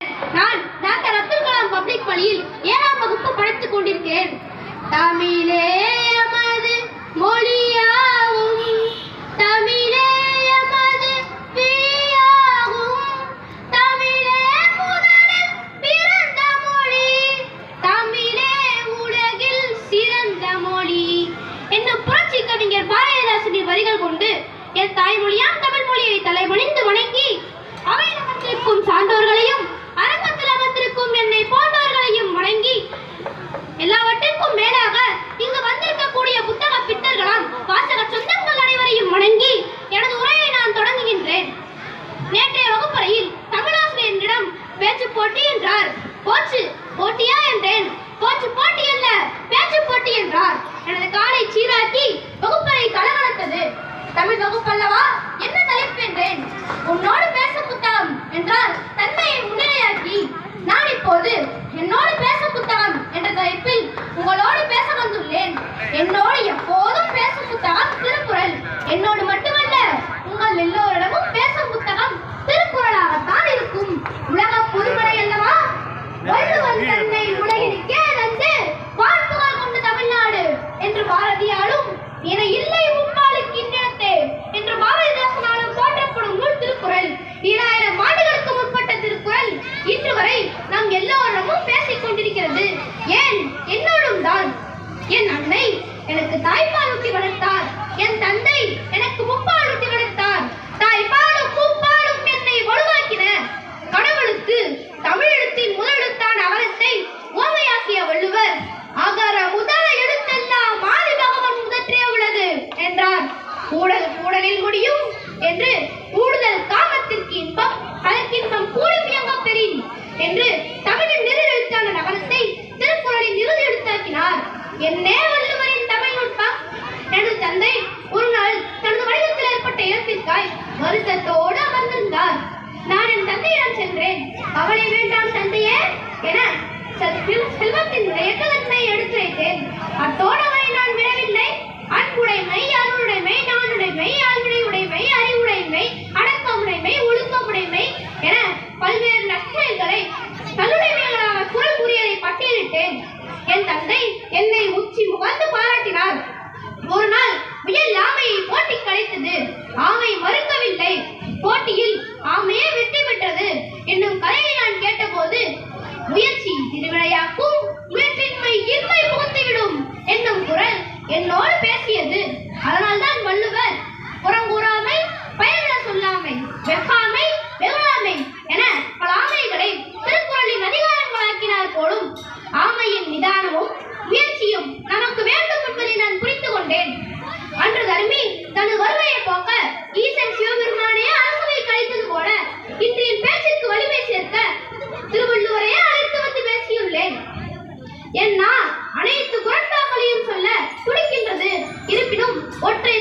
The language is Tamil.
நான் டாக்டர் அப்துல் கலாம் பப்ளிக் பள்ளியில் 7ஆம் வகுப்பு படித்துக் கொண்டிருக்கிறேன். தமிழே எமது மொழியாகும், தமிழே எமது பிரியாகும், தமிழே முதலில் பிறந்த மொழி, தமிழே உலகில் சிறந்த மொழி என்னும் புரட்சி கவிஞர் பாரதிதாசனின் வரிகள் கொண்டு என் தாய்மொழியாம் தமிழ் மொழியை தலைமணிந்து வணங்கி அவையில் அமர்ந்திருக்கும் சான்றோர்களையும் அரங்கத்தில் அமர்ந்திருக்கும் என்னை போன்றவர்களையும் வணங்கி எல்லாவற்றிற்கும் மேலாக இங்கு வந்திருக்கக்கூடிய புத்தக பித்தர்களாம் வாசக சொந்தங்கள் அனைவரையும் வணங்கி எனது உரையை நான் தொடங்குகின்றேன். நேற்றைய வகுப்பறையில் தமிழாசிரியரிடம் பேச்சு போட்டி என்றார். போச்சு போட்டியா என்றேன். போச்சு போட்டி அல்ல, பேச்சு போட்டி என்றார். எனது காலை சீராக்கி வகுப்பறை கலகலத்தது. தமிழ் வகுப்பல்லவா, என்ன தலைப்பு என்றேன். உன்னோடு பேச புத்தகம் என்றார் தன்மையை முன்னிலையாக்கி. நான் இப்போது என்னோடு பேச புத்தகம் என்ற தலைப்பில் உங்களோடு பேச வந்துள்ளேன். என்னோடு எப்போதும் பேசும் புத்தகம் திருக்குறள். என்னோடு மட்டுமல்ல, உங்கள் எல்லோரிடமும் பேசும் புத்தகம் திருக்குறளாகத்தான் இருக்கும். உலக பொதுமறை அல்லவா. வள்ளுவன் தன்னை உலகிற்கே தந்து வாழ்த்துகள் கொண்டு தமிழ்நாடு என்று பாரதியாலும், என இல்லை முப்பாலுக்கு இன்னத்தே என்று பாரதிதாசனாலும் போற்றப்படும் நூல் திருக்குறள். 2000 ஆண்டுகளுக்கு முற்பட்ட திருக்குறள் இன்று வரை நாம் எல்லோரிடமும் பேசிக் கொண்டிருக்கிறது. ஏன் என்னோடும் தான். என் அன்னை எனக்கு தாய்ப்பால் ஊட்டி வளர்த்தார். என் தந்தை எனக்கு முப்பால் ஊட்டி வளர்த்தார். தாய்ப்பாலும் முப்பாலும் என்னை வலுவாக்கின. கடவுளுக்கு தமிழ் எழுத்தின் முதலெழுத்தான அவரத்தை ஓமையாக்கிய வள்ளுவர், அகர முதல எழுத்தெல்லாம் ஆதி பகவன் முதற்றே உள்ளது என்றார். கூடல் கூடலில் முடியும் என்று கூடுதல் காமத்திற்கு இன்பம் அதற்கின்பம் கூடும் இயங்கப் பெறின் என்று தமிழின் நிறு எழுத்தான நகரத்தை திருக்குறளின் இறுதி எழுத்தாக்கினார். என்னே வள்ளுவரின் தமிழ் நுட்பம். எனது தந்தை ஒரு நாள் தனது வடிவத்தில் ஏற்பட்ட இழப்பிற்காய் வருத்தத்தோடு அமர்ந்திருந்தார். நான் என் தந்தையிடம் சென்றேன். கவலை வேண்டாம் தந்தையே என செல்வத்தின் எட்டதன்மை எடுத்துரைத்தேன். அத்தோடு அவரை நான் விடவில்லை. அன்புடைமை, அருளுடைமை, நானுடைமை, ஆழ்வினை உடைமை, அறிவுடைமை, அடக்கமுடைமை, ஒழுக்கமுடைமை என பல்வேறு நற்செயல்களை நல்லுடைமைகளாக குரல் கூறியதை பட்டியலிட்டேன். என் தந்தை என்னை உச்சி முகந்து பாராட்டினார். ஒரு நாள் முயல் ஆமையை போட்டி கலைத்தது. ஆமை மறுக்கவில்லை. போட்டியில் ஆமையே வெற்றி பெற்றது என்னும் கதையை நான் கேட்டபோது, முயற்சி திருவினையாக்கும், முயற்சின்மை இன்மை புகுத்திவிடும் என்னும் குரல் என்னோடு பேசியது. அதனால்தான் வள்ளுவர் புறங்கூறாமை, பயனில சொல்லாமை, வெப்பாமை, வெகுளாமை என பல ஆமைகளை திருக்குறளின் அதிகாரங்களாக்கினார் போலும். ஆமையின் நிதானமும் முயற்சியும் நமக்கு வேண்டும் என்பதை நான் புரிந்து கொண்டேன். அன்று தர்மி தனது வறுமையை போக்க ஈசன் சிவபெருமானே அரசவை கழித்தது போல இன்று என் பேச்சிற்கு வலிமை சேர்க்க திருவள்ளுவரையே அழைத்து வந்து பேசியுள்ளேன். என்னா அனைத்து குரட்பாக்களையும் சொல்ல துடிக்கின்றது. இருப்பினும் ஒற்றை